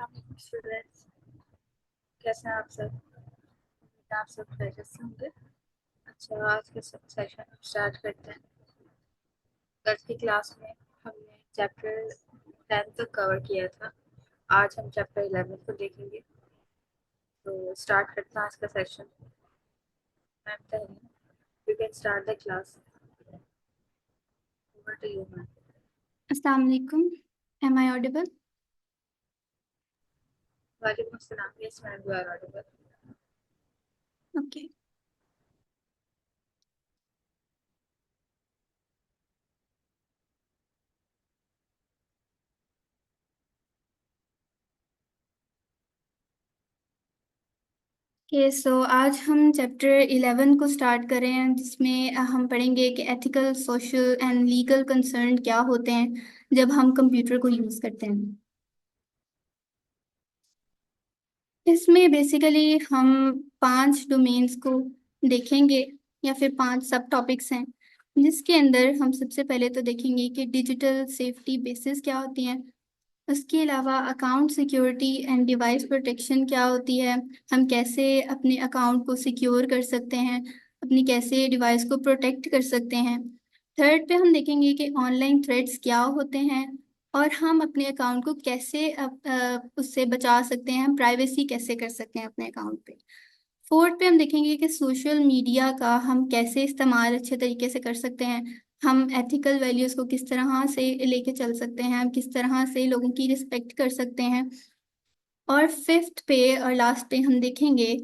अस्सलाम स्टूडेंट्स, कैसे हैं आप सब? आप सब खैरियत से होंगे। अच्छा, आज के सेशन हम स्टार्ट करते हैं। कल की क्लास में हमने चैप्टर 10 तक कवर किया था। आज हम चैप्टर 11 को देखेंगे। तो स्टार्ट करते हैं आज का session. Ma'am Tahreen, you can start the class. Over to you ma'am. Assalamu alaikum. Am I audible? वालेकुम अस्सलाम। Yes ma'am, you are audible. Okay. So आज हम चैप्टर 11 को स्टार्ट कर रहे हैं, जिसमें हम पढ़ेंगे कि ethical, social and legal concern क्या होते हैं जब हम कंप्यूटर को यूज़ करते हैं। इसमें बेसिकली हम 5 डोमेन्स को देखेंगे, या फिर 5 सब टॉपिक्स हैं, जिसके अंदर हम सबसे पहले तो देखेंगे कि डिजिटल सेफ्टी बेसिस क्या होती हैं। उसके अलावा account security and device protection क्या होती है, हम कैसे अपने अकाउंट को सिक्योर कर सकते हैं, अपनी कैसे डिवाइस को प्रोटेक्ट कर सकते हैं। थर्ड पे हम देखेंगे कि ऑनलाइन थ्रेट्स क्या होते हैं और हम अपने अकाउंट को कैसे उससे बचा सकते हैं, हम प्राइवेसी कैसे कर सकते हैं अपने अकाउंट पे। फोर्थ पे हम देखेंगे कि सोशल मीडिया का हम कैसे इस्तेमाल अच्छे तरीके से कर सकते हैं, हम एथिकल वैल्यूज़ को किस तरह से लेके चल सकते हैं, हम किस तरह से लोगों की रिस्पेक्ट कर सकते हैं। और फिफ्थ पे और लास्ट पे हम देखेंगे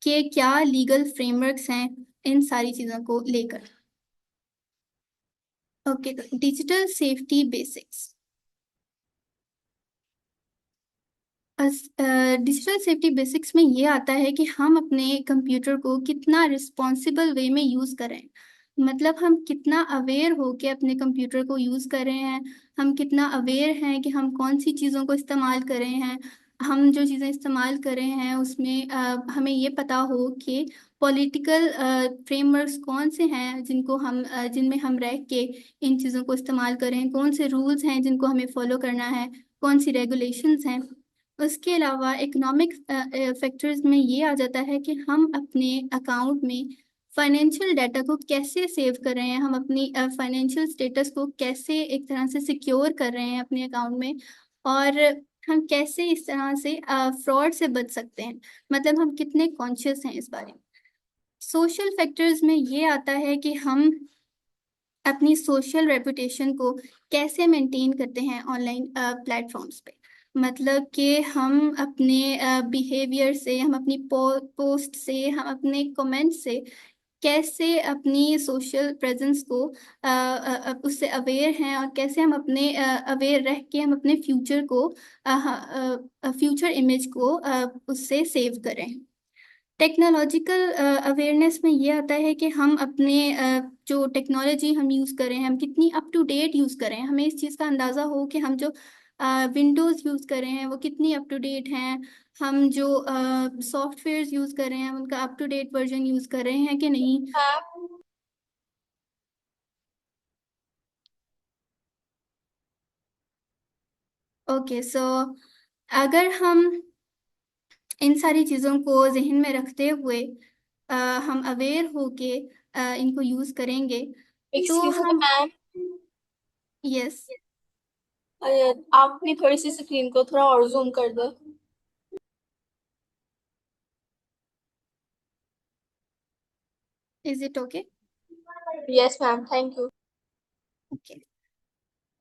कि क्या लीगल फ्रेमवर्क्स हैं इन सारी चीज़ों को लेकर। ओके, तो digital safety basics. Digital safety basics में ये आता है कि हम अपने कंप्यूटर को कितना रिस्पॉन्सिबल वे में यूज़ करें। मतलब हम कितना अवेयर हो के अपने कंप्यूटर को यूज़ कर रहे हैं, हम कितना अवेयर हैं कि हम कौन सी चीज़ों को इस्तेमाल कर रहे हैं। हम जो चीज़ें इस्तेमाल कर रहे हैं उसमें हमें ये पता हो कि पॉलिटिकल फ्रेमवर्क्स कौन से हैं जिनको हम जिनमें हम रह के इन चीज़ों को इस्तेमाल करें, कौन से रूल्स हैं जिनको हमें फॉलो करना है, कौन सी रेगुलेशंस हैं। उसके अलावा इकोनॉमिक फैक्टर्स में ये आ जाता है कि हम अपने अकाउंट में फाइनेंशियल डाटा को कैसे सेव कर रहे हैं, हम अपनी फाइनेंशियल स्टेटस को कैसे एक तरह से सिक्योर कर रहे हैं अपने अकाउंट में, और हम कैसे इस तरह से फ्रॉड से बच सकते हैं। मतलब हम कितने कॉन्शियस हैं इस बारे में। सोशल फैक्टर्स में ये आता है कि हम अपनी सोशल रेपुटेशन को कैसे मेंटेन करते हैं ऑनलाइन प्लेटफॉर्म्स पे। मतलब कि हम अपने बिहेवियर से, हम अपनी पोस्ट से, हम अपने कमेंट से कैसे अपनी सोशल प्रेजेंस को उससे अवेयर हैं, और कैसे हम अपने अवेयर रह के हम अपने फ्यूचर को, फ्यूचर इमेज को उससे सेव करें। टेक्नोलॉजिकल अवेयरनेस में ये आता है कि हम अपने जो टेक्नोलॉजी हम यूज़ करें, हम कितनी अप टू डेट यूज़ करें, हमें इस चीज़ का अंदाज़ा हो कि हम जो विंडोज़ यूज़ कर रहे हैं वो कितनी अप टू डेट हैं, हम जो सॉफ्टवेयर्स यूज़ कर रहे हैं उनका up to date version use कर रहे हैं कि नहीं। ओके, सो अगर हम इन सारी चीज़ों को जहन में रखते हुए हम अवेयर होके इनको यूज़ करेंगे तो एक्सक्यूज मी हम। Ma'am, yes. आप अपनी थोड़ी सी स्क्रीन को थोड़ा और जूम कर दो। Is it okay? Yes ma'am, thank you. Okay.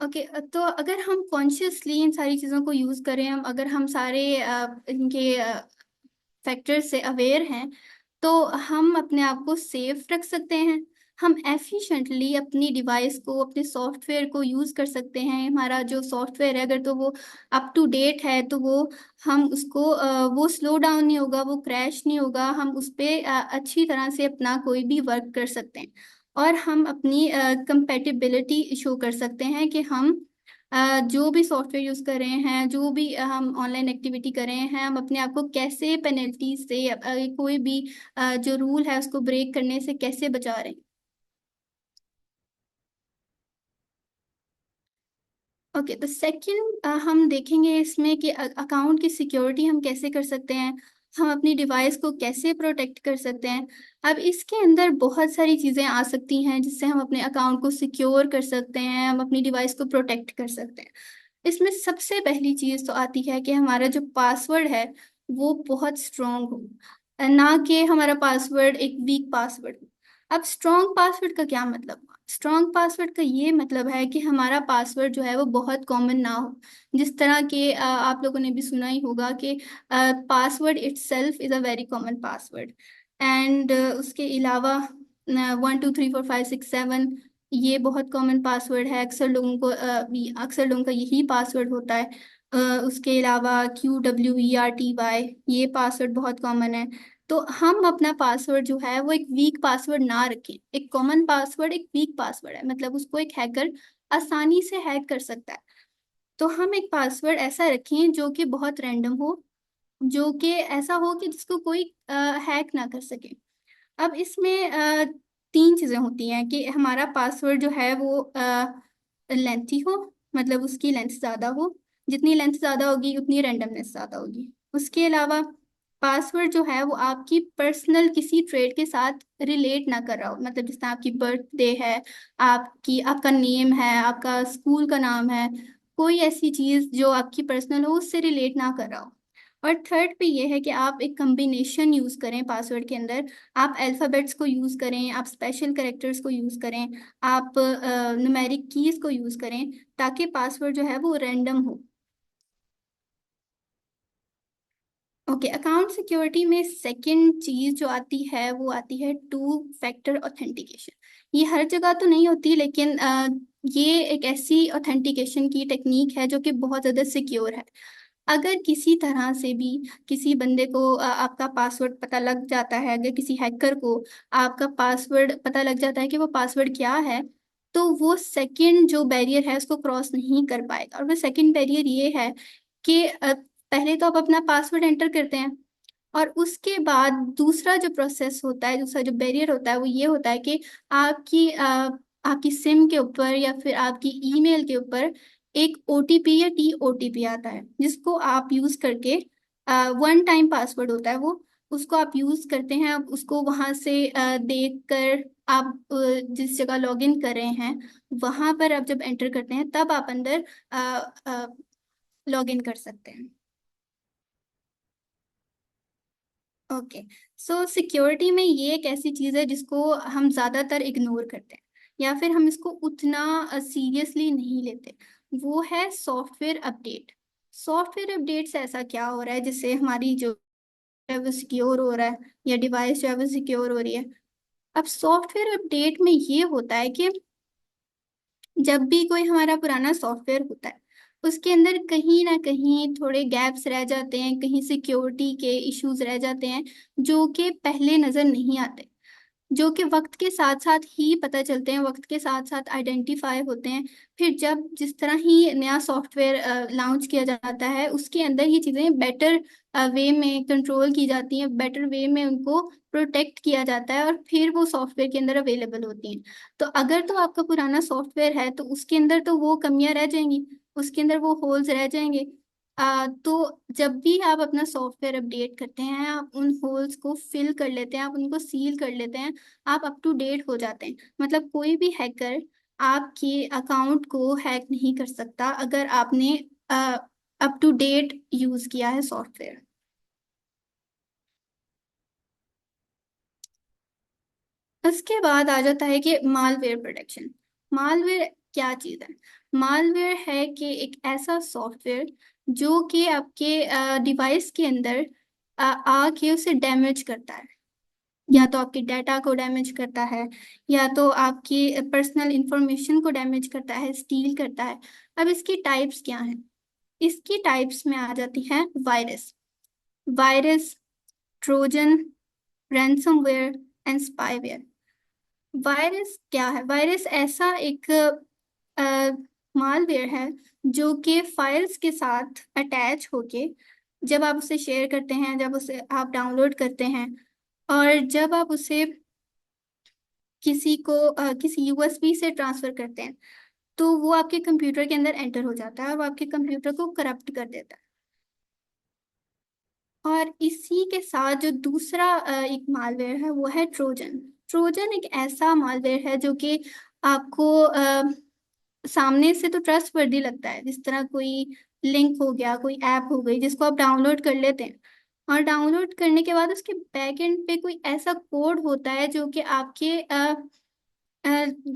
Okay, तो अगर हम कॉन्शियसली इन सारी चीज़ों को यूज़ करें, हम अगर हम सारे इनके फैक्टर से अवेयर हैं, तो हम अपने आप को सेफ रख सकते हैं। हम एफिशिएंटली अपनी डिवाइस को, अपने सॉफ्टवेयर को यूज़ कर सकते हैं। हमारा जो सॉफ्टवेयर है अगर तो वो अप टू डेट है तो वो हम उसको वो स्लो डाउन नहीं होगा, वो क्रैश नहीं होगा, हम उस पर अच्छी तरह से अपना कोई भी वर्क कर सकते हैं। और हम अपनी कंपेटिबिलिटी शो कर सकते हैं कि हम जो भी सॉफ्टवेयर यूज़ कर रहे हैं, जो भी हम ऑनलाइन एक्टिविटी कर रहे हैं, हम अपने आप को कैसे पेनल्टी से, कोई भी जो रूल है उसको ब्रेक करने से कैसे बचा रहे हैं। ओके, तो सेकंड हम देखेंगे इसमें कि अकाउंट की सिक्योरिटी हम कैसे कर सकते हैं, हम अपनी डिवाइस को कैसे प्रोटेक्ट कर सकते हैं। अब इसके अंदर बहुत सारी चीज़ें आ सकती हैं जिससे हम अपने अकाउंट को सिक्योर कर सकते हैं, हम अपनी डिवाइस को प्रोटेक्ट कर सकते हैं। इसमें सबसे पहली चीज़ तो आती है कि हमारा जो पासवर्ड है वो बहुत स्ट्रांग हो, ना कि हमारा पासवर्ड एक वीक पासवर्ड हो। अब स्ट्रांग पासवर्ड का क्या मतलब? स्ट्रांग पासवर्ड का ये मतलब है कि हमारा पासवर्ड जो है वो बहुत कॉमन ना हो। जिस तरह के आप लोगों ने भी सुना ही होगा कि password itself is a very common password, and उसके अलावा 1 2 3 4 5 6 7 ये बहुत कॉमन पासवर्ड है। अक्सर लोगों का यही पासवर्ड होता है। उसके अलावा QWERTY ये पासवर्ड बहुत कॉमन है। तो हम अपना पासवर्ड जो है वो एक वीक पासवर्ड ना रखें। एक कॉमन पासवर्ड एक वीक पासवर्ड है, मतलब उसको एक हैकर आसानी से हैक कर सकता है। तो हम एक पासवर्ड ऐसा रखें जो कि बहुत रैंडम हो, जो कि ऐसा हो कि जिसको कोई हैक ना कर सके। अब इसमें तीन चीज़ें होती हैं कि हमारा पासवर्ड जो है वो लेंथी हो, मतलब उसकी लेंथ ज़्यादा हो। जितनी लेंथ ज़्यादा होगी उतनी रैंडमनेस ज़्यादा होगी। उसके अलावा पासवर्ड जो है वो आपकी पर्सनल किसी ट्रेड के साथ रिलेट ना कर रहा हो, मतलब जिस तरह आपकी बर्थडे है, आपका नेम है, आपका स्कूल का नाम है, कोई ऐसी चीज़ जो आपकी पर्सनल हो उससे रिलेट ना कर रहा हो। और थर्ड पे ये है कि आप एक कम्बिनेशन यूज़ करें पासवर्ड के अंदर। आप अल्फ़ाबेट्स को यूज़ करें, आप स्पेशल कैरेक्टर्स को यूज़ करें, आप न्यूमेरिक कीज़ को यूज़ करें, ताकि पासवर्ड जो है वो रैंडम हो। ओके, अकाउंट सिक्योरिटी में सेकंड चीज़ जो आती है वो आती है 2 फैक्टर ऑथेंटिकेशन। ये हर जगह तो नहीं होती, लेकिन ये एक ऐसी ऑथेंटिकेशन की टेक्निक है जो कि बहुत ज़्यादा सिक्योर है। अगर किसी तरह से भी किसी बंदे को आपका पासवर्ड पता लग जाता है, अगर किसी हैकर को आपका पासवर्ड पता लग जाता है कि वो पासवर्ड क्या है, तो वो सेकंड जो बैरियर है उसको क्रॉस नहीं कर पाएगा। और वो सेकंड बैरियर ये है कि पहले तो आप अपना पासवर्ड एंटर करते हैं, और उसके बाद दूसरा जो प्रोसेस होता है, दूसरा जो बैरियर होता है वो ये होता है कि आपकी सिम के ऊपर या फिर आपकी ईमेल के ऊपर एक OTP या TOTP आता है, जिसको आप यूज करके, 1 टाइम पासवर्ड होता है वो, उसको आप यूज करते हैं। आप उसको वहां से देख कर आप जिस जगह लॉगिन कर रहे हैं वहां पर आप जब एंटर करते हैं तब आप अंदर लॉगिन कर सकते हैं। ओके, सो सिक्योरिटी में ये एक ऐसी चीज़ है जिसको हम ज़्यादातर इग्नोर करते हैं या फिर हम इसको उतना सीरियसली नहीं लेते। वो है सॉफ्टवेयर अपडेट। सॉफ्टवेयर अपडेट से ऐसा क्या हो रहा है जिससे हमारी जो है वो सिक्योर हो रहा है या डिवाइस जो है वो सिक्योर हो रही है? अब सॉफ्टवेयर अपडेट में ये होता है कि जब भी कोई हमारा पुराना सॉफ्टवेयर होता है उसके अंदर कहीं ना कहीं थोड़े गैप्स रह जाते हैं, कहीं सिक्योरिटी के इश्यूज रह जाते हैं जो कि पहले नज़र नहीं आते, जो कि वक्त के साथ साथ ही पता चलते हैं, वक्त के साथ साथ आइडेंटिफाई होते हैं। फिर जब जिस तरह ही नया सॉफ्टवेयर लॉन्च किया जाता है उसके अंदर ये चीज़ें बेटर वे में कंट्रोल की जाती हैं, बेटर वे में उनको प्रोटेक्ट किया जाता है और फिर वो सॉफ्टवेयर के अंदर अवेलेबल होती हैं। तो अगर तो आपका पुराना सॉफ्टवेयर है तो उसके अंदर तो वो कमियां रह जाएंगी, उसके अंदर वो होल्स रह जाएंगे। तो जब भी आप अपना सॉफ्टवेयर अपडेट करते हैं आप उन होल्स को फिल कर लेते हैं, आप उनको सील कर लेते हैं, आप अप टू डेट हो जाते हैं। मतलब कोई भी हैकर आपके अकाउंट को हैक नहीं कर सकता अगर आपने अप टू डेट यूज किया है सॉफ्टवेयर। उसके बाद आ जाता है कि मालवेयर प्रोटेक्शन। मालवेयर क्या चीज़ है? मालवेयर है कि एक ऐसा सॉफ्टवेयर जो कि आपके डिवाइस के अंदर आके उसे डैमेज करता है, या तो आपके डाटा को डैमेज करता है या तो आपकी पर्सनल इंफॉर्मेशन को डैमेज करता है, स्टील करता है। अब इसकी टाइप्स क्या हैं? इसकी टाइप्स में आ जाती हैं virus, virus, Trojan, ransomware and spyware. Virus क्या है? वायरस ऐसा एक मालवेयर है जो कि फाइल्स के साथ अटैच होके जब आप उसे शेयर करते हैं, जब उसे आप डाउनलोड करते हैं और जब आप उसे किसी को किसी USB से ट्रांसफर करते हैं, तो वो आपके कंप्यूटर के अंदर एंटर हो जाता है और वो आपके कंप्यूटर को करप्ट कर देता है। और इसी के साथ जो दूसरा एक मालवेयर है वो है ट्रोजन। ट्रोजन एक ऐसा मालवेयर है जो कि आपको सामने से तो ट्रस्टवर्दी लगता है, जिस तरह कोई लिंक हो गया, कोई ऐप हो गई जिसको आप डाउनलोड कर लेते हैं, और डाउनलोड करने के बाद उसके बैक एंड पे कोई ऐसा कोड होता है जो कि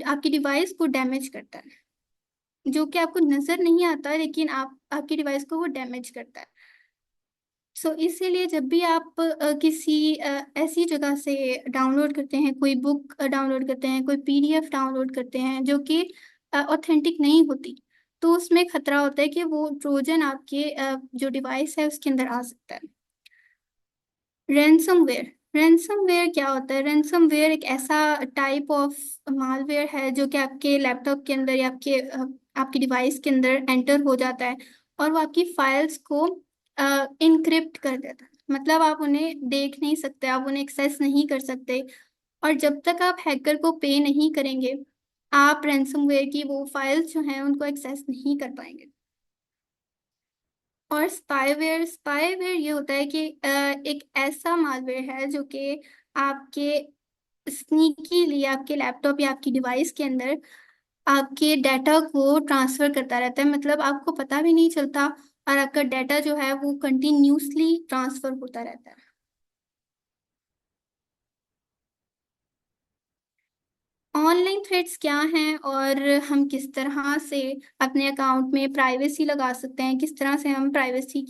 आपकी डिवाइस को डैमेज करता है, जो कि आपको नजर नहीं आता, लेकिन आपकी डिवाइस को वो डैमेज करता है। सो इसीलिए जब भी आप किसी ऐसी जगह से डाउनलोड करते हैं, कोई बुक डाउनलोड करते हैं, कोई पीडीएफ डाउनलोड करते हैं जो कि ऑथेंटिक नहीं होती, तो उसमें खतरा होता है कि वो ट्रोजन आपके जो डिवाइस है उसके अंदर आ सकता है। रैंसमवेयर। रैंसमवेयर क्या होता है? रैंसमवेयर एक ऐसा टाइप ऑफ मालवेयर है जो कि आपके लैपटॉप के अंदर या आपकी डिवाइस के अंदर एंटर हो जाता है, और वो आपकी फाइल्स को इनक्रिप्ट कर देता है। मतलब आप उन्हें देख नहीं सकते, आप उन्हें एक्सेस नहीं कर सकते, और जब तक आप हैकर को पे नहीं करेंगे, आप रैंसमवेयर की वो फाइल्स जो हैं उनको एक्सेस नहीं कर पाएंगे। और स्पाईवेयर। स्पाईवेयर ये होता है कि एक ऐसा मालवेयर है जो कि आपके स्नीकीली आपके लैपटॉप या आपकी डिवाइस के अंदर आपके डाटा को ट्रांसफर करता रहता है। मतलब आपको पता भी नहीं चलता, और आपका डाटा जो है वो कंटिन्यूसली ट्रांसफर होता रहता है। ऑनलाइन थ्रेट्स क्या हैं और हम किस तरह से अपने अकाउंट में प्राइवेसी लगा सकते हैं, किस तरह से हम प्राइवेसी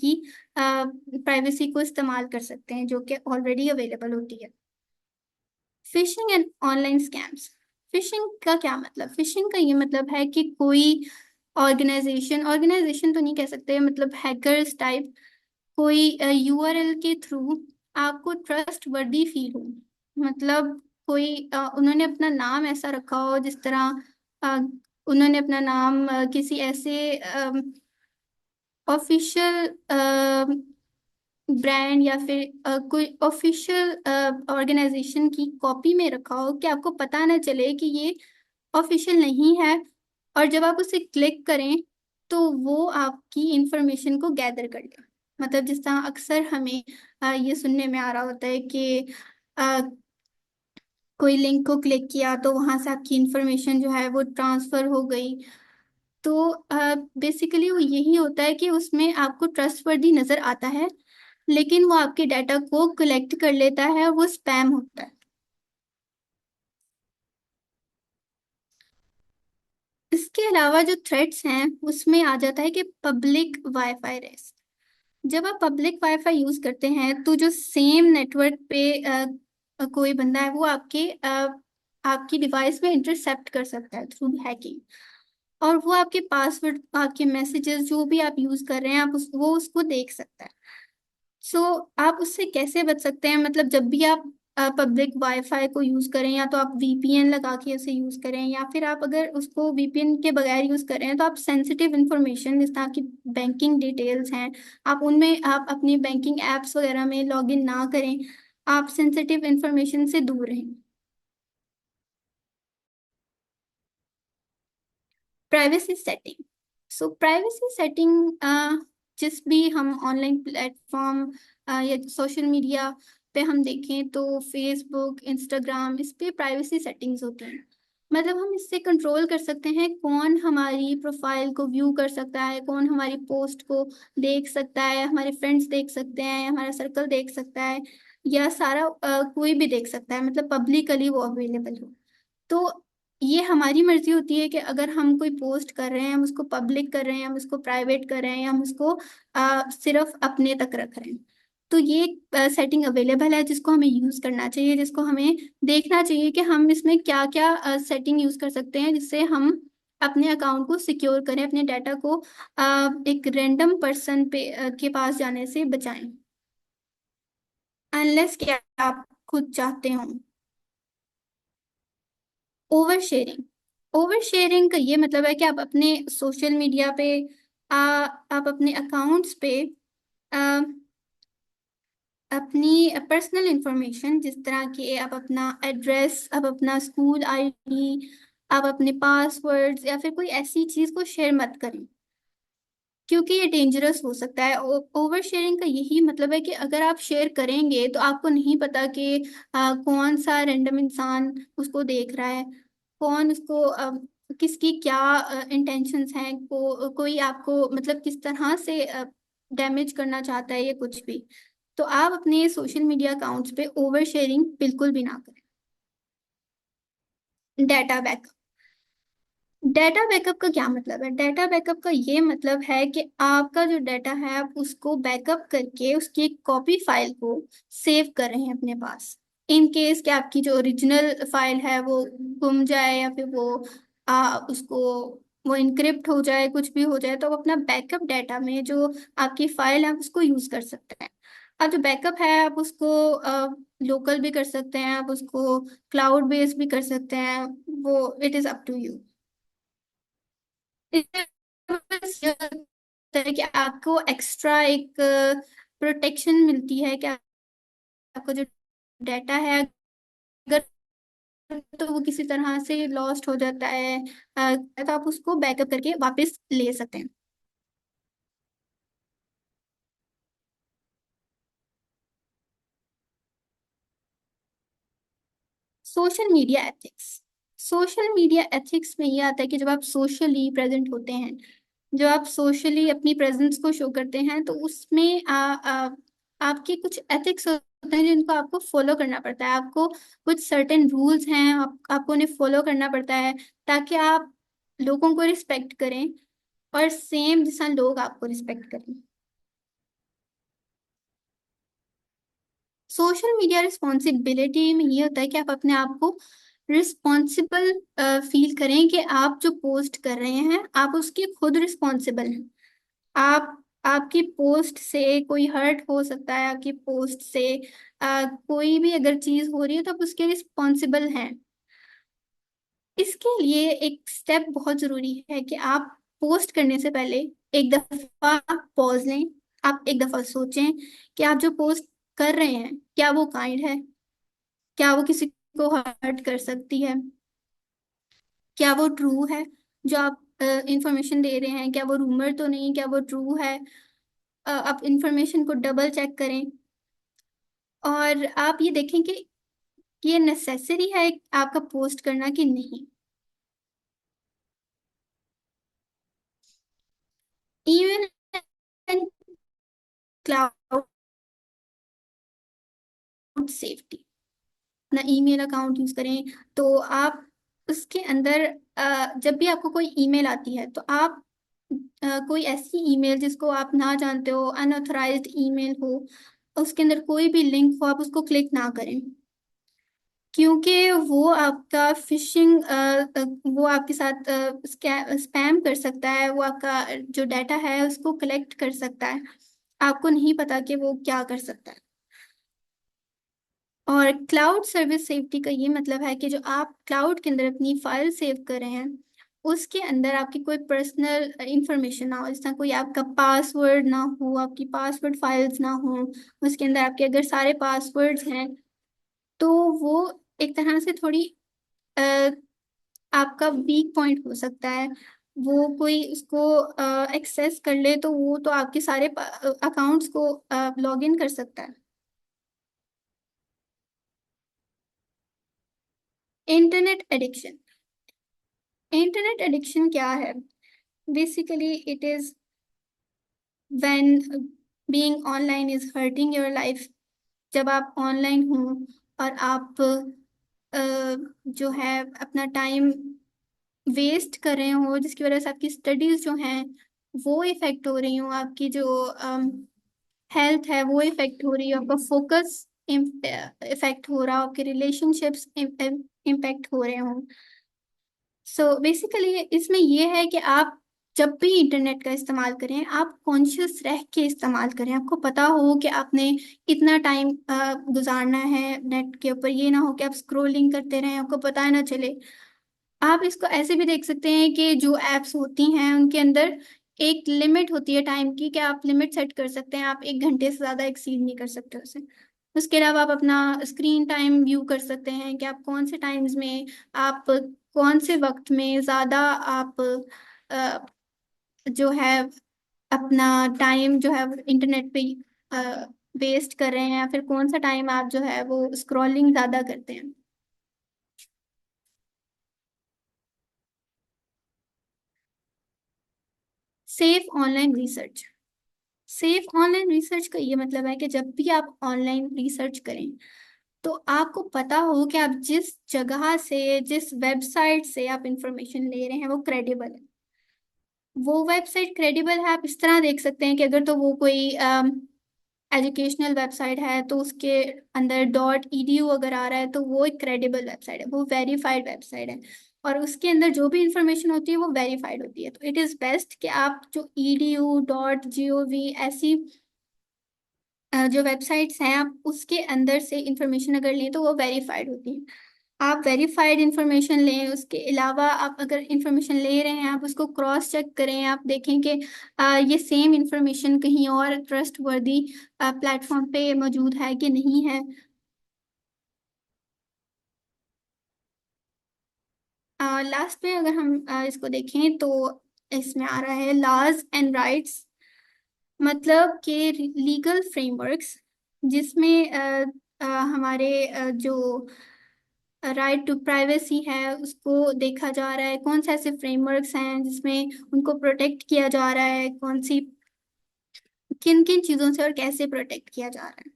को इस्तेमाल कर सकते हैं, जो कि ऑलरेडी अवेलेबल होती है। Fishing and online scams. Fishing का क्या मतलब? फिशिंग का ये मतलब है कि कोई ऑर्गेनाइजेशन तो नहीं कह सकते, मतलब हैकर्स टाइप कोई यूआरएल के थ्रू आपको ट्रस्ट वर्दी फील हो। मतलब कोई उन्होंने अपना नाम ऐसा रखा हो, जिस तरह अ, उन्होंने अपना नाम किसी ऐसे ऑफिशियल ब्रांड या फिर कोई ऑफिशियल ऑर्गेनाइजेशन की कॉपी में रखा हो कि आपको पता ना चले कि ये ऑफिशियल नहीं है, और जब आप उसे क्लिक करें तो वो आपकी इंफॉर्मेशन को गैदर कर ले। मतलब जिस तरह अक्सर हमें ये सुनने में आ रहा होता है कि अ, कोई लिंक को क्लिक किया तो वहां से आपकी इंफॉर्मेशन जो है वो ट्रांसफर हो गई। तो बेसिकली वो यही होता है कि उसमें आपको ट्रस्टवर्दी नजर आता है, लेकिन वो आपके डाटा को कलेक्ट कर लेता है, वो स्पैम होता है। इसके अलावा जो थ्रेट्स हैं उसमें आ जाता है कि पब्लिक वाईफाई रेस। जब आप पब्लिक वाईफाई यूज करते हैं तो जो सेम नेटवर्क पे कोई बंदा है वो आपकी डिवाइस में इंटरसेप्ट कर सकता है थ्रू हैकिंग, और वो आपके पासवर्ड, आपके मैसेजेस जो भी आप यूज कर रहे हैं, वो उसको देख सकता है। सो आप उससे कैसे बच सकते हैं? मतलब जब भी आप पब्लिक वाईफाई को यूज करें, या तो आप वीपीएन लगा के उसे यूज करें, या फिर आप अगर उसको वीपीएन के बगैर यूज कर रहे हैं तो आप सेंसिटिव इंफॉर्मेशन, जिस तरह की बैंकिंग डिटेल्स हैं, आप उनमें आप अपनी बैंकिंग एप्स वगैरह में लॉग इन ना करें। आप सेंसिटिव इंफॉर्मेशन से दूर रहें। Privacy setting. So privacy setting, जिस भी हम ऑनलाइन प्लेटफॉर्म या सोशल मीडिया पे हम देखें तो फेसबुक, इंस्टाग्राम, इस पे प्राइवेसी सेटिंग्स होती हैं। मतलब हम इससे कंट्रोल कर सकते हैं कौन हमारी प्रोफाइल को व्यू कर सकता है, कौन हमारी पोस्ट को देख सकता है, हमारे फ्रेंड्स देख सकते हैं, हमारा सर्कल देख सकता है, या सारा कोई भी देख सकता है, मतलब पब्लिकली वो अवेलेबल हो। तो ये हमारी मर्जी होती है कि अगर हम कोई पोस्ट कर रहे हैं, हम उसको पब्लिक कर रहे हैं, हम उसको प्राइवेट कर रहे हैं, या हम उसको सिर्फ अपने तक रख रहे हैं। तो ये सेटिंग अवेलेबल है जिसको हमें यूज करना चाहिए, जिसको हमें देखना चाहिए कि हम इसमें क्या क्या सेटिंग यूज कर सकते हैं, जिससे हम अपने अकाउंट को सिक्योर करें, अपने डाटा को एक रैंडम पर्सन के पास जाने से बचाएं, अनलेस कि आप खुद चाहते हो। Over sharing. ओवर शेयरिंग का ये मतलब है कि आप अपने सोशल मीडिया पे आप अपने अकाउंट्स पे आ, अपनी पर्सनल इंफॉर्मेशन, जिस तरह की आप अपना एड्रेस, आप अपना स्कूल आईडी, आप अपने पासवर्ड्स या फिर कोई ऐसी चीज को शेयर मत करें, क्योंकि ये डेंजरस हो सकता है। ओवर शेयरिंग का यही मतलब है कि अगर आप शेयर करेंगे तो आपको नहीं पता कि कौन सा रैंडम इंसान उसको देख रहा है, कौन उसको किसकी क्या इंटेंशंस हैं, कोई आपको मतलब किस तरह से डैमेज करना चाहता है या कुछ भी। तो आप अपने सोशल मीडिया अकाउंट्स पे ओवर शेयरिंग बिल्कुल भी ना करें। Data backup. डाटा बैकअप का क्या मतलब है? डाटा बैकअप का ये मतलब है कि आपका जो डाटा है आप उसको बैकअप करके उसकी एक कॉपी फाइल को सेव कर रहे हैं अपने पास। इन केस कि आपकी जो ओरिजिनल फाइल है वो गुम जाए या फिर उसको वो इनक्रिप्ट हो जाए, कुछ भी हो जाए, तो आप अपना बैकअप डाटा में जो आपकी फाइल है आप उसको यूज कर सकते हैं। आप जो बैकअप है आप उसको लोकल भी कर सकते हैं, आप उसको क्लाउड बेस्ड भी कर सकते हैं, वो it is up to you. इससे बस ये होता है कि आपको एक्स्ट्रा एक प्रोटेक्शन मिलती है कि आपका जो डाटा है अगर तो वो किसी तरह से लॉस्ट हो जाता है तो आप उसको बैकअप करके वापस ले सकते हैं। Social media ethics. Social media ethics में ये आता है कि जब आप सोशली प्रेजेंट होते हैं, जो आप सोशली अपनी प्रेजेंस को शो करते हैं, तो उसमें आपके कुछ एथिक्स होते हैं जिनको आपको फॉलो करना पड़ता है। आपको कुछ सर्टेन रूल्स हैं, आपको उन्हें फॉलो करना पड़ता है ताकि आप लोगों को रिस्पेक्ट करें और सेम जैसा लोग आपको रिस्पेक्ट करें। सोशल मीडिया रिस्पॉन्सिबिलिटी में ये होता है कि आप अपने आप को रिस्पॉन्सिबल फील करें कि आप जो पोस्ट कर रहे हैं आप उसके खुद रिस्पॉन्सिबल हैं। आप आपकी पोस्ट से कोई हर्ट हो सकता है, आपकी पोस्ट से कोई भी अगर चीज हो रही है तो आप उसके रिस्पॉन्सिबल हैं। इसके लिए एक स्टेप बहुत जरूरी है कि आप पोस्ट करने से पहले एक दफा पॉज लें। आप एक दफा सोचें कि आप जो पोस्ट कर रहे हैं क्या वो काइंड है, क्या वो किसी को हर्ट कर सकती है, क्या वो ट्रू है, जो आप इंफॉर्मेशन दे रहे हैं क्या वो रूमर तो नहीं, क्या वो ट्रू है। आप इंफॉर्मेशन को डबल चेक करें और आप ये देखें कि ये नेसेसरी है आपका पोस्ट करना कि नहीं। Email and cloud safety. अपना ईमेल अकाउंट यूज करें तो आप उसके अंदर जब भी आपको कोई ईमेल आती है तो आप कोई ऐसी ईमेल जिसको आप ना जानते हो, अनऑथराइज्ड ईमेल हो, उसके अंदर कोई भी लिंक हो, आप उसको क्लिक ना करें, क्योंकि वो आपका फिशिंग वो आपके साथ स्पैम कर सकता है, वो आपका जो डाटा है उसको कलेक्ट कर सकता है। आपको नहीं पता कि वो क्या कर सकता है। और क्लाउड सर्विस सेफ्टी का ये मतलब है कि जो आप क्लाउड के अंदर अपनी फाइल सेव कर रहे हैं उसके अंदर आपकी कोई पर्सनल इंफॉर्मेशन ना हो, जैसा कोई आपका पासवर्ड ना हो, आपकी पासवर्ड फाइल्स ना हो, उसके अंदर आपके अगर सारे पासवर्ड्स हैं तो वो एक तरह से थोड़ी अ, आपका वीक पॉइंट हो सकता है। वो कोई उसको एक्सेस कर ले तो वो तो आपके सारे अकाउंट्स को लॉग इन कर सकता है। Internet addiction. इंटरनेट एडिक्शन क्या है? Basically it is when being online is hurting your life. जब आप ऑनलाइन हो और आप जो है अपना टाइम वेस्ट कर रहे हो जिसकी वजह से आपकी स्टडीज जो हैं वो इफेक्ट हो रही हो, आपकी जो हेल्थ है वो इफेक्ट हो रही है, आपका फोकस इफेक्ट हो रहा हो, आपके रिलेशनशिप्स इम्पेक्ट हो रहे हो। सो बेसिकली इसमें ये है कि आप जब भी इंटरनेट का इस्तेमाल करें आप कॉन्शियस रह के इस्तेमाल करें। आपको पता हो कि आपने इतना टाइम गुजारना है नेट के ऊपर, ये ना हो कि आप स्क्रोलिंग करते रहें आपको पता ना चले। आप इसको ऐसे भी देख सकते हैं कि जो एप्स होती हैं उनके अंदर एक लिमिट होती है टाइम की, कि आप लिमिट सेट कर सकते हैं, आप 1 घंटे से ज़्यादा एक्सीड नहीं कर सकते उसे। उसके अलावा आप अपना स्क्रीन टाइम व्यू कर सकते हैं कि आप कौन से टाइम्स में आप कौन से वक्त में ज़्यादा आप जो है अपना टाइम जो है इंटरनेट पे वेस्ट कर रहे हैं, या फिर कौन सा टाइम आप जो है वो स्क्रॉलिंग ज़्यादा करते हैं। Safe online research. Safe online research का ये मतलब है कि जब भी आप ऑनलाइन रिसर्च करें तो आपको पता हो कि आप जिस जगह से, जिस वेबसाइट से आप इंफॉर्मेशन ले रहे हैं वो क्रेडिबल है। वो वेबसाइट क्रेडिबल है आप इस तरह देख सकते हैं कि अगर तो वो कोई एजुकेशनल वेबसाइट है तो उसके अंदर .edu अगर आ रहा है तो वो एक क्रेडिबल वेबसाइट है, वो वेरीफाइड वेबसाइट है, और उसके अंदर जो भी इंफॉर्मेशन होती है वो वेरीफाइड होती है। तो इट इज़ बेस्ट कि आप जो edu.gov ऐसी जो वेबसाइट्स हैं आप उसके अंदर से इंफॉर्मेशन अगर लें तो वो वेरीफाइड होती हैं। आप वेरीफाइड इंफॉर्मेशन लें। उसके अलावा आप अगर इंफॉर्मेशन ले रहे हैं आप उसको क्रॉस चेक करें, आप देखें कि ये सेम इंफॉर्मेशन कहीं और ट्रस्ट वर्दी प्लेटफॉर्म पे मौजूद है कि नहीं है। लास्ट में अगर हम इसको देखें तो इसमें आ रहा है लॉज एंड राइट्स, मतलब कि लीगल फ्रेमवर्क्स जिसमें हमारे जो राइट टू प्राइवेसी है उसको देखा जा रहा है। कौन से ऐसे फ्रेमवर्क्स हैं जिसमें उनको प्रोटेक्ट किया जा रहा है, कौन सी किन किन चीज़ों से और कैसे प्रोटेक्ट किया जा रहा है।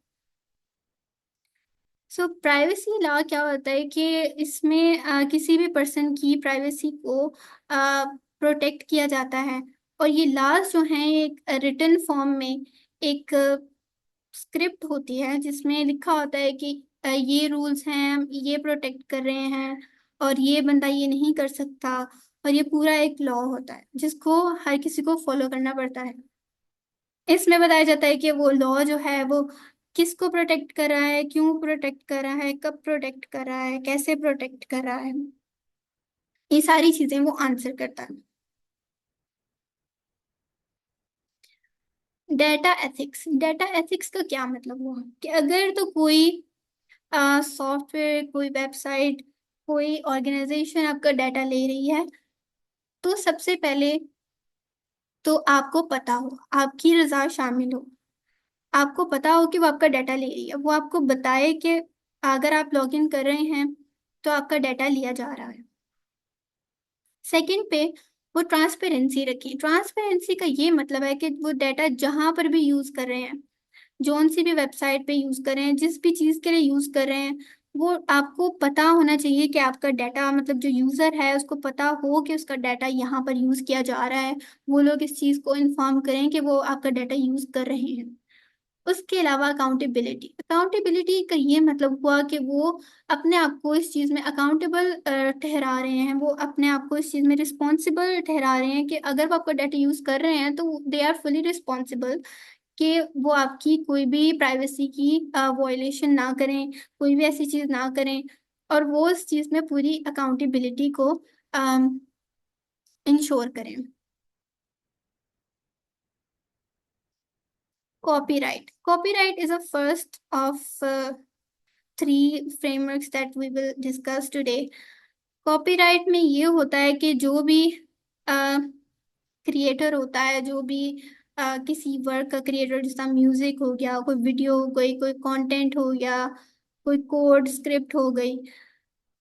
सो प्राइवेसी लॉ क्या होता है कि इसमें किसी भी पर्सन की प्राइवेसी को प्रोटेक्ट किया जाता है। और ये लॉज जो हैं एक रिटन फॉर्म में एक स्क्रिप्ट होती है जिसमें लिखा होता है कि ये रूल्स हैं, हम ये प्रोटेक्ट कर रहे हैं, और ये बंदा ये नहीं कर सकता। और ये पूरा एक लॉ होता है जिसको हर किसी को फॉलो करना पड़ता है। इसमें बताया जाता है कि वो लॉ जो है वो किसको प्रोटेक्ट कर रहा है, क्यों प्रोटेक्ट कर रहा है, कब प्रोटेक्ट कर रहा है, कैसे प्रोटेक्ट कर रहा है। ये सारी चीजें वो आंसर करता है। Data ethics. डेटा एथिक्स का क्या मतलब हुआ कि अगर तो कोई सॉफ्टवेयर, कोई वेबसाइट, कोई ऑर्गेनाइजेशन आपका डाटा ले रही है तो सबसे पहले तो आपको पता हो, आपकी रजा शामिल हो, आपको पता हो कि वो आपका डाटा ले रही है, वो आपको बताए कि अगर आप लॉगिन कर रहे हैं तो आपका डाटा लिया जा रहा है। सेकंड पे वो ट्रांसपेरेंसी रखें। ट्रांसपेरेंसी का ये मतलब है कि वो डाटा जहां पर भी यूज कर रहे हैं, जौन सी भी वेबसाइट पे यूज कर रहे हैं, जिस भी चीज के लिए यूज कर रहे हैं, वो आपको पता होना चाहिए कि आपका डाटा, मतलब जो यूजर है उसको पता हो कि उसका डाटा यहाँ पर यूज किया जा रहा है। वो लोग इस चीज को इन्फॉर्म करें कि वो आपका डाटा यूज कर रहे हैं। उसके अलावा अकाउंटेबिलिटी। अकाउंटेबिलिटी का ये मतलब हुआ कि वो अपने आप को इस चीज़ में अकाउंटेबल ठहरा रहे हैं, वो अपने आप को इस चीज़ में रिस्पॉन्सिबल ठहरा रहे हैं कि अगर वो आपका डाटा यूज़ कर रहे हैं तो दे आर फुली रिस्पॉन्सिबल कि वो आपकी कोई भी प्राइवेसी की वॉयलेशन ना करें, कोई भी ऐसी चीज़ ना करें, और वो इस चीज़ में पूरी अकाउंटेबिलिटी को इंश्योर करें। Copyright. Copyright is a first of three frameworks that we will discuss today. Copyright में ये होता है कि जो भी क्रिएटर होता है, जो भी किसी वर्क का क्रिएटर, जैसा म्यूजिक हो गया, कोई वीडियो हो गई, कोई कंटेंट हो गया, कोई कोड स्क्रिप्ट हो गई,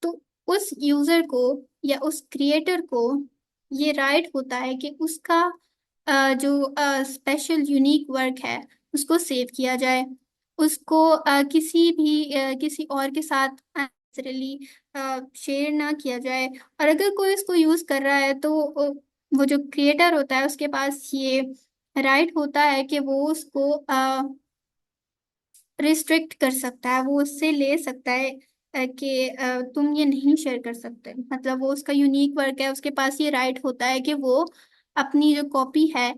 तो उस यूजर को या उस क्रिएटर को ये राइट होता है कि उसका जो स्पेशल यूनिक वर्क है उसको सेव किया जाए, उसको किसी भी किसी और के साथ नेचुरली शेयर ना किया जाए। और अगर कोई इसको यूज कर रहा है तो वो जो क्रिएटर होता है उसके पास ये राइट होता है कि वो उसको रिस्ट्रिक्ट कर सकता है, वो उससे ले सकता है कि तुम ये नहीं शेयर कर सकते। मतलब वो उसका यूनिक वर्क है, उसके पास ये राइट होता है कि वो अपनी जो कॉपी है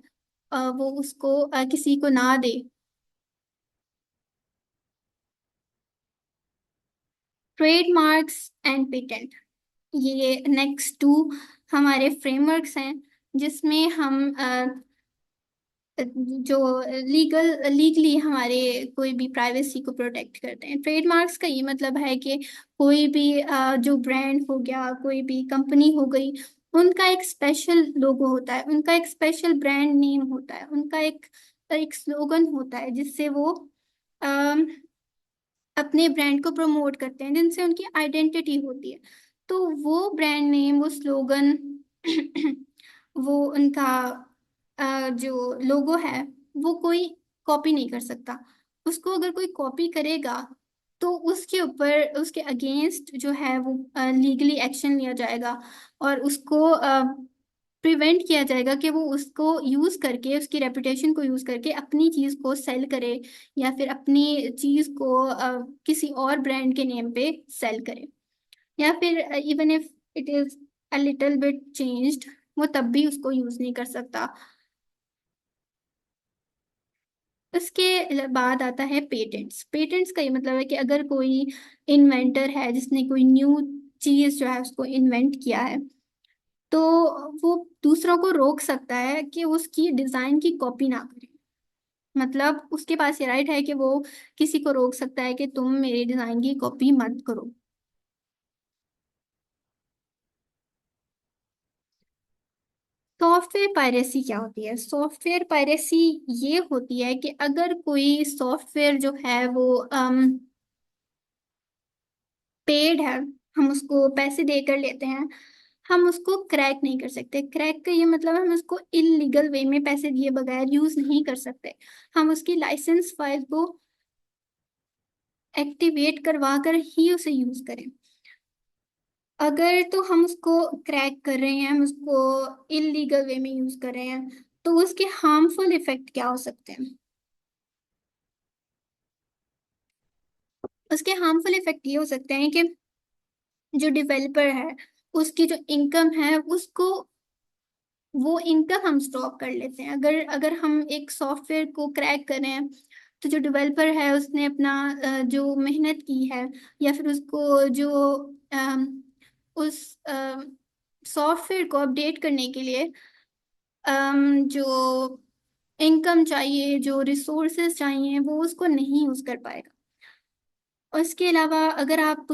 वो उसको किसी को ना दे। ट्रेडमार्क्स एंड पेटेंट, ये नेक्स्ट टू हमारे फ्रेमवर्क्स हैं जिसमें हम जो लीगली हमारे कोई भी प्राइवेसी को प्रोटेक्ट करते हैं। ट्रेडमार्क्स का ये मतलब है कि कोई भी जो ब्रांड हो गया, कोई भी कंपनी हो गई, उनका एक स्पेशल लोगो होता है, उनका एक स्पेशल ब्रांड नेम होता है, उनका एक एक स्लोगन होता है जिससे वो अम, अपने ब्रांड को प्रमोट करते हैं, जिनसे उनकी आइडेंटिटी होती है। तो वो ब्रांड नेम, वो स्लोगन वो उनका जो लोगो है, वो कोई कॉपी नहीं कर सकता। उसको अगर कोई कॉपी करेगा तो उसके ऊपर, उसके अगेंस्ट जो है वो लीगली एक्शन लिया जाएगा, और उसको प्रिवेंट किया जाएगा कि वो उसको यूज करके, उसकी रेपुटेशन को यूज करके अपनी चीज को सेल करे, या फिर अपनी चीज को किसी और ब्रांड के नेम पे सेल करे, या फिर even if it is a little bit changed, वो तब भी उसको यूज नहीं कर सकता। उसके बाद आता है पेटेंट्स। पेटेंट्स का ये मतलब है कि अगर कोई इन्वेंटर है जिसने कोई न्यू चीज जो है उसको इन्वेंट किया है, तो वो दूसरों को रोक सकता है कि उसकी डिजाइन की कॉपी ना करे। मतलब उसके पास ये राइट है कि वो किसी को रोक सकता है कि तुम मेरे डिजाइन की कॉपी मत करो। सॉफ्टवेयर पायरेसी क्या होती है? सॉफ्टवेयर पायरेसी ये होती है कि अगर कोई सॉफ्टवेयर जो है वो पेड है, हम उसको पैसे देकर लेते हैं, हम उसको क्रैक नहीं कर सकते। क्रैक का ये मतलब हम उसको इलीगल वे में पैसे दिए बगैर यूज नहीं कर सकते। हम उसकी लाइसेंस फाइल को एक्टिवेट करवा कर ही उसे यूज करें। अगर तो हम उसको क्रैक कर रहे हैं, हम उसको इलीगल वे में यूज कर रहे हैं, तो उसके हार्मफुल इफेक्ट क्या हो सकते हैं? उसके हार्मफुल इफेक्ट ये हो सकते हैं कि जो डेवलपर है, उसकी जो इनकम है, उसको वो इनकम हम स्टॉप कर लेते हैं। अगर अगर हम एक सॉफ्टवेयर को क्रैक करें हैं, तो जो डेवलपर है उसने अपना जो मेहनत की है, या फिर उसको जो उस सॉफ्टवेयर को अपडेट करने के लिए जो इनकम चाहिए, जो रिसोर्सेज चाहिए, वो उसको नहीं यूज कर पाएगा। और इसके अलावा अगर आप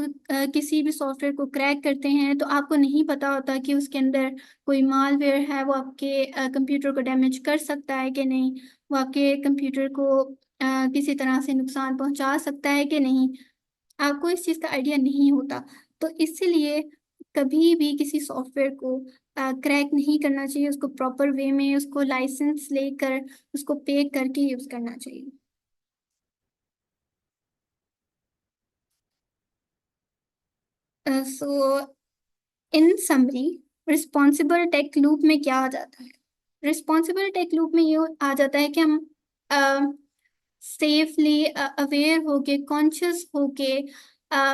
किसी भी सॉफ्टवेयर को क्रैक करते हैं, तो आपको नहीं पता होता कि उसके अंदर कोई मालवेयर है, वो आपके कंप्यूटर को डैमेज कर सकता है कि नहीं, वो आपके कंप्यूटर को किसी तरह से नुकसान पहुंचा सकता है कि नहीं, आपको इस चीज़ का आइडिया नहीं होता। तो इसलिए कभी भी किसी सॉफ्टवेयर को क्रैक नहीं करना चाहिए, उसको प्रॉपर वे में, उसको लाइसेंस लेकर, उसको पे करके यूज़ करना चाहिए। So in summary, responsible tech loop में क्या आ जाता है? रिस्पॉन्सिबल टेक लूप में ये आ जाता है कि हम सेफली अवेयर होके, कॉन्शियस होके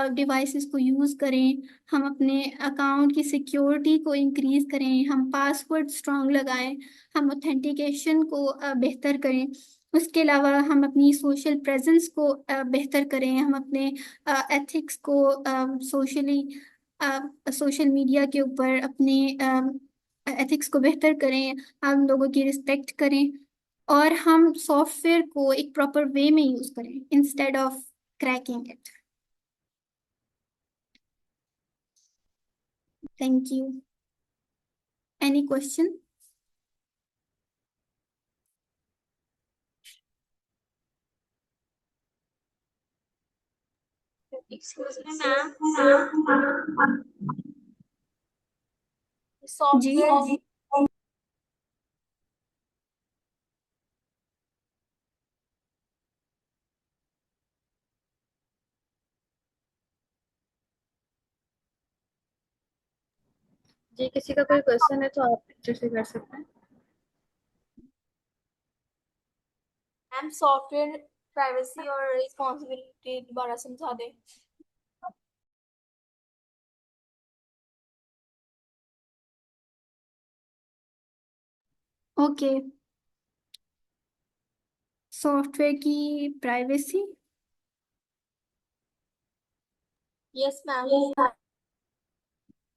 डिवाइसेस को यूज़ करें, हम अपने अकाउंट की सिक्योरिटी को इंक्रीज करें, हम पासवर्ड स्ट्रांग लगाएं, हम ऑथेंटिकेशन को बेहतर करें। उसके अलावा हम अपनी सोशल प्रेजेंस को बेहतर करें, हम अपने एथिक्स को सोशली, सोशल मीडिया के ऊपर अपने एथिक्स को बेहतर करें, हम लोगों की रिस्पेक्ट करें, और हम सॉफ्टवेयर को एक प्रॉपर वे में यूज करें instead of cracking it. Thank you. Any question? Excuse me ma'am, जी सॉफ्टवेयर जी, किसी का कोई क्वेश्चन है तो आप जैसे कर सकते हैं। मैम, सॉफ्टवेयर प्राइवेसी और रिस्पॉन्सिबिलिटी दोबारा समझा दें। ओके। सॉफ्टवेयर की प्राइवेसी, यस मैम।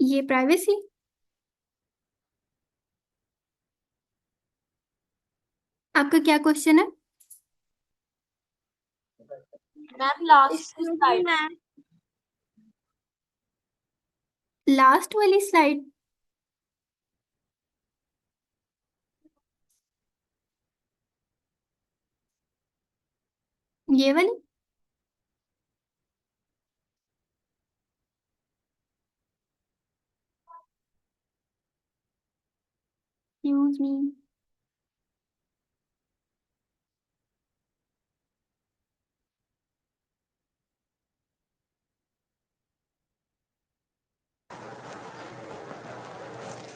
ये प्राइवेसी, आपका क्या क्वेश्चन है? Ma'am last excuse me slide. Ma'am. Last वाली स्लाइड? ये वाली? Excuse me.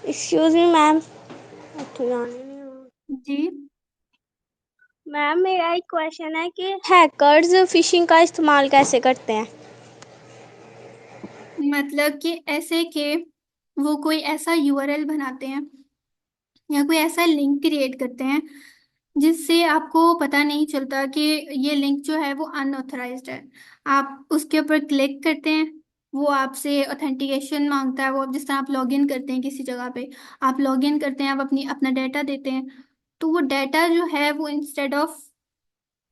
Excuse me ma'am. तो जाने नहीं हो। जी, मैम मेरा एक क्वेश्चन है कि हैकर्स फिशिंग का इस्तेमाल कैसे करते हैं? मतलब कि ऐसे कि वो कोई ऐसा यूआरएल बनाते हैं या कोई ऐसा लिंक क्रिएट करते हैं जिससे आपको पता नहीं चलता कि ये लिंक जो है वो अनऑथराइज्ड है। आप उसके ऊपर क्लिक करते हैं, वो आपसे ऑथेंटिकेशन मांगता है। वो जिस तरह आप लॉगिन करते हैं किसी जगह पे, आप लॉगिन करते हैं, आप अपना डाटा देते हैं, तो वो डाटा जो है वो इंस्टेड ऑफ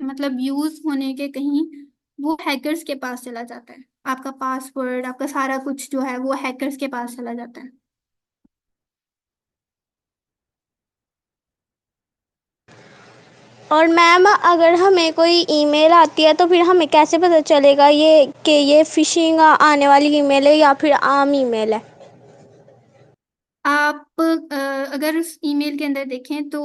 मतलब यूज होने के कहीं, वो हैकर्स के पास चला जाता है। आपका पासवर्ड, आपका सारा कुछ जो है वो हैकर्स के पास चला जाता है। और मैम अगर हमें कोई ईमेल आती है तो फिर हमें कैसे पता चलेगा ये कि ये फिशिंग आने वाली ईमेल है या फिर आम ईमेल है? आप अगर उस ईमेल के अंदर देखें तो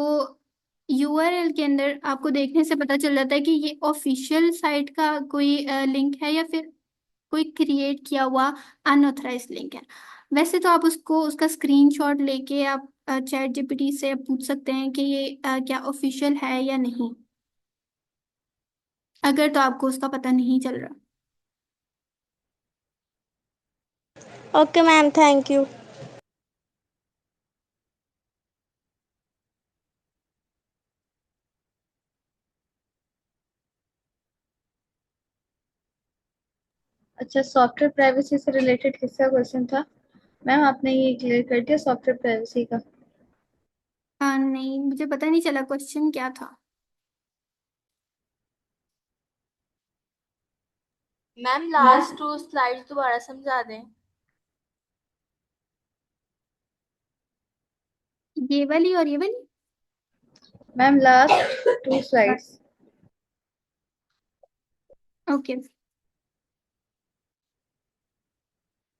यूआरएल के अंदर आपको देखने से पता चल जाता है कि ये ऑफिशियल साइट का कोई लिंक है या फिर कोई क्रिएट किया हुआ अनऑथराइज्ड लिंक है। वैसे तो आप उसको उसका स्क्रीनशॉट लेके आप चैट जीपीटी से पूछ सकते हैं कि ये क्या ऑफिशियल है या नहीं, अगर तो आपको उसका पता नहीं चल रहा। Okay ma'am, thank you. अच्छा, सॉफ्टवेयर प्राइवेसी से रिलेटेड किसका क्वेश्चन था? मैम आपने ये क्लियर कर दिया सॉफ्टवेयर प्राइवेसी का? नहीं, मुझे पता नहीं चला क्वेश्चन क्या था। मैम लास्ट 2 स्लाइड्स दोबारा समझा दें। ये वाली और ये वाली? Ma'am last 2 slides. Okay.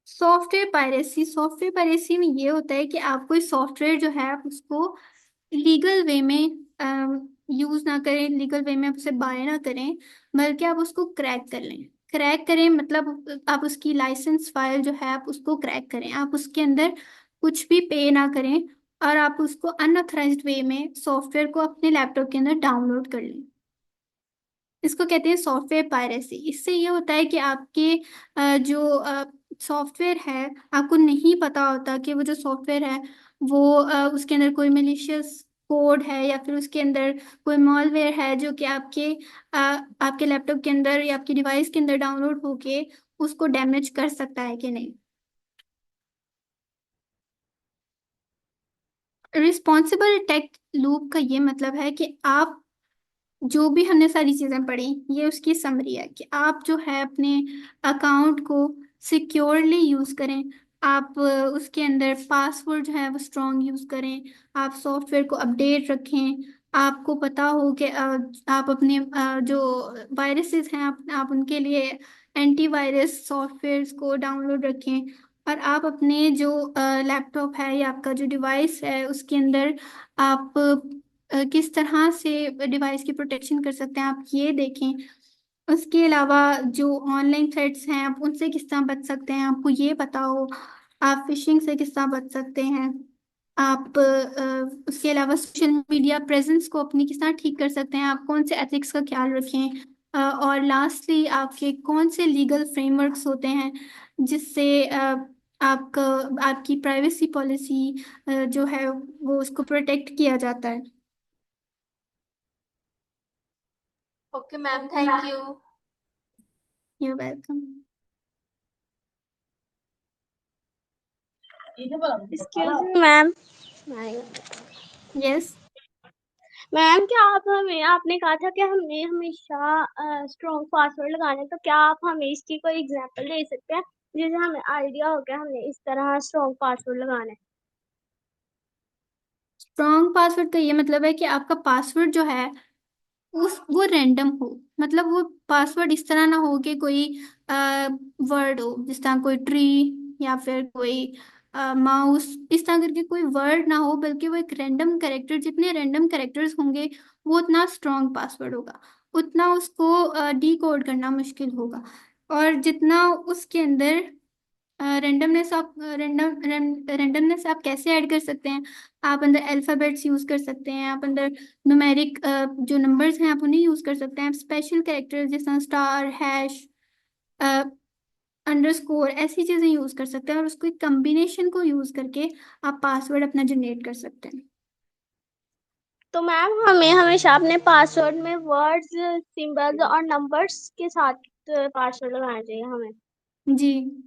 Software piracy में ये होता है कि आप कोई सॉफ्टवेयर जो है आप उसको लीगल वे में यूज ना करें, लीगल वे में आप उसे बाय ना करें, बल्कि आप उसको क्रैक कर लें। क्रैक करें मतलब आप उसकी लाइसेंस फाइल जो है आप उसको क्रैक करें, आप उसके अंदर कुछ भी पे ना करें और आप उसको अनऑथराइज्ड वे में सॉफ्टवेयर को अपने लैपटॉप के अंदर डाउनलोड कर लें। इसको कहते हैं सॉफ्टवेयर पायरेसी। इससे ये होता है कि आपके जो सॉफ्टवेयर है, आपको नहीं पता होता कि वो जो सॉफ्टवेयर है वो उसके अंदर कोई मेलिशियस कोड है या फिर उसके अंदर कोई मॉलवेयर है जो कि आपके लैपटॉप के अंदर या आपकी डिवाइस के अंदर डाउनलोड होके उसको डैमेज कर सकता है कि नहीं। रिस्पॉन्सिबल टेक लूप का ये मतलब है कि आप जो भी हमने सारी चीजें पढ़ी, ये उसकी समरी है कि आप जो है अपने अकाउंट को सिक्योरली यूज करें। आप उसके अंदर पासवर्ड जो है वो स्ट्रॉन्ग यूज करें। आप सॉफ्टवेयर को अपडेट रखें। आपको पता हो कि आप अपने जो वायरसेस हैं आप उनके लिए एंटीवायरस सॉफ्टवेयर को डाउनलोड रखें। और आप अपने जो लैपटॉप है या आपका जो डिवाइस है उसके अंदर आप किस तरह से डिवाइस की प्रोटेक्शन कर सकते हैं, आप ये देखें। उसके अलावा जो ऑनलाइन थ्रेट्स हैं आप उनसे किस तरह बच सकते हैं, आपको ये पता हो। आप फिशिंग से किस तरह बच सकते हैं। आप उसके अलावा सोशल मीडिया प्रेजेंस को अपनी किस तरह ठीक कर सकते हैं, आप कौन से एथिक्स का ख्याल रखें। और लास्टली आपके कौन से लीगल फ्रेमवर्क्स होते हैं जिससे आपका आपकी प्राइवेसी पॉलिसी जो है वो उसको प्रोटेक्ट किया जाता है। Okay ma'am, thank you. You welcome. Excuse me ma'am. Yes. Ma'am क्या आप हमें, आपने कहा था कि हमने हमेशा स्ट्रॉन्ग पासवर्ड लगाने, तो क्या आप हमें इसकी कोई एग्जांपल दे सकते हैं जिससे हमें आइडिया हो गया हमने इस तरह स्ट्रॉन्ग पासवर्ड लगाना है? स्ट्रॉन्ग पासवर्ड का ये मतलब है कि आपका पासवर्ड जो है उस वो रैंडम हो। मतलब वो पासवर्ड इस तरह ना हो कि कोई वर्ड हो, जिस तरह कोई ट्री या फिर कोई माउस, इस तरह करके कोई वर्ड ना हो, बल्कि वो एक रैंडम कैरेक्टर, जितने रैंडम कैरेक्टर्स होंगे वो उतना स्ट्रॉन्ग पासवर्ड होगा, उतना उसको डिकोड करना मुश्किल होगा। और जितना उसके अंदर रैंडमनेस आप कैसे ऐड कर सकते हैं? आप अंदर अल्फ़ाबेट्स यूज कर सकते हैं, आप अंदर न्यूमेरिक जो नंबर्स हैं आप उन्हें यूज कर सकते हैं, आप स्पेशल कैरेक्टर्स जैसे स्टार, हैश, अंडरस्कोर, ऐसी चीजें यूज कर सकते हैं, और उसको एक कम्बिनेशन को यूज करके आप पासवर्ड अपना जनरेट कर सकते हैं। तो मैम हमें हमेशा अपने पासवर्ड में वर्ड्स, सिंबल्स और नंबर्स के साथ पासवर्ड लगाना चाहिए हमें। जी।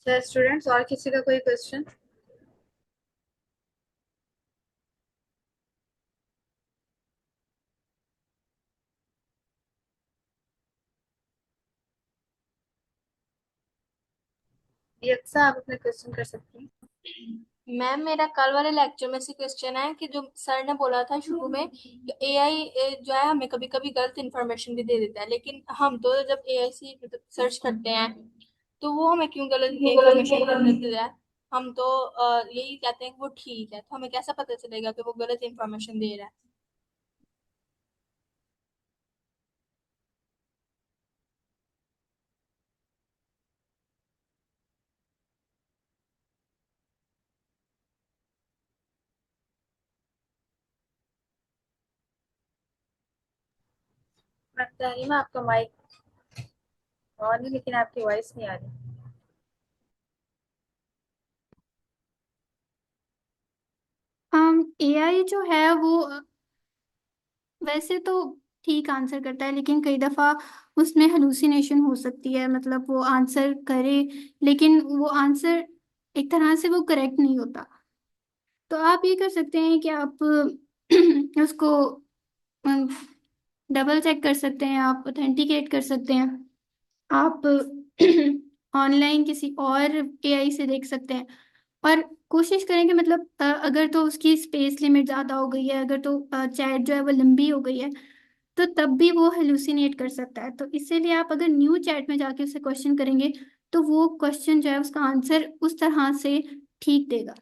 सर स्टूडेंट्स, और किसी का कोई क्वेश्चन? ये अक्सर आप अपने क्वेश्चन कर सकती हैं। मैम मेरा कल वाले लेक्चर में से क्वेश्चन है कि जो सर ने बोला था शुरू में कि एआई जो है हमें कभी कभी गलत इन्फॉर्मेशन भी दे देता है, लेकिन हम तो जब एआई से मतलब सर्च करते हैं तो वो हमें क्यों गलत इन्फॉर्मेशन देता है? हम तो यही कहते हैं कि वो ठीक है, तो हमें कैसा पता चलेगा कि वो गलत इन्फॉर्मेशन दे रहा है? मैं बता रही हूँ, आपका माइक ऑन है लेकिन आपकी वॉइस नहीं आ रही। एआई जो है वो वैसे तो ठीक आंसर करता है, लेकिन कई दफा उसमें हेलुसिनेशन हो सकती है, मतलब वो आंसर करे लेकिन वो आंसर एक तरह से वो करेक्ट नहीं होता। तो आप ये कर सकते हैं कि आप उसको डबल चेक कर सकते हैं, आप ऑथेंटिकेट कर सकते हैं, आप ऑनलाइन किसी और एआई से देख सकते हैं, और कोशिश करें कि मतलब अगर तो उसकी स्पेस लिमिट ज़्यादा हो गई है, अगर तो चैट जो है वो लंबी हो गई है, तो तब भी वो हेलुसिनेट कर सकता है। तो इसीलिए आप अगर न्यू चैट में जाके उससे क्वेश्चन करेंगे तो वो क्वेश्चन जो है उसका आंसर उस तरह से ठीक देगा।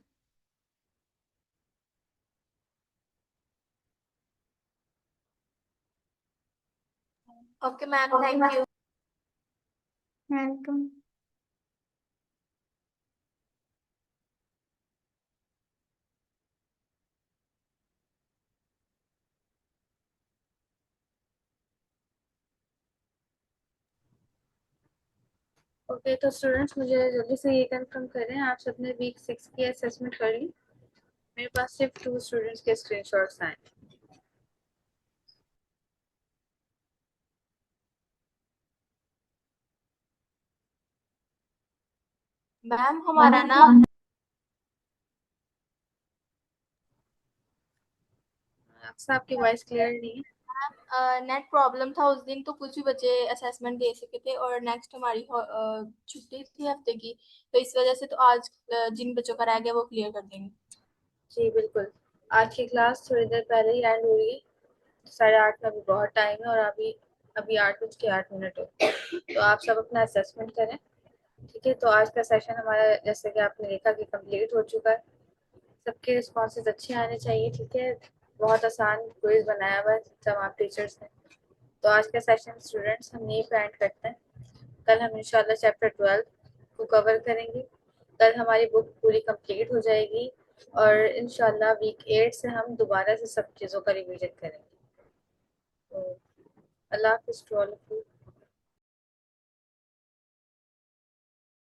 Okay ma'am, thank you. Welcome. Okay, तो स्टूडेंट्स मुझे जल्दी से ये कंफर्म करें, आप सबने वीक 6 की असेसमेंट कर ली? मेरे पास सिर्फ 2 स्टूडेंट्स के स्क्रीनशॉट्स आए। मैम हमारा ना अक्सर आपकी वॉइस क्लियर नहीं है। नेट प्रॉब्लम था उस दिन, तो कुछ ही बच्चे असेसमेंट दे सके थे और नेक्स्ट हमारी छुट्टी थी हफ्ते की, तो इस वजह से तो आज जिन बच्चों का रह गया वो क्लियर कर देंगे। जी बिल्कुल। आज की क्लास थोड़ी देर पहले ही एंड हुई है। 8:30 में अभी बहुत टाइम है, और अभी अभी 8:08 हो। तो आप सब अपना असेसमेंट करें। ठीक है, तो आज का सेशन हमारा जैसे कि आपने देखा कि कंप्लीट हो चुका है। सबके रिस्पॉन्सेज अच्छे आने चाहिए। ठीक है, बहुत आसान क्विज बनाया हुआ है तमाम टीचर्स ने। तो आज का सेशन स्टूडेंट्स हम यहीं पे एंड करते हैं। कल हम इंशाल्लाह चैप्टर 12 को कवर करेंगे। कल हमारी बुक पूरी कंप्लीट हो जाएगी, और इंशाल्लाह वीक 8 से हम दोबारा से सब चीज़ों का रिवीजन करेंगे। तो अल्लाह हाफिज़ टू ऑल ऑफ यू।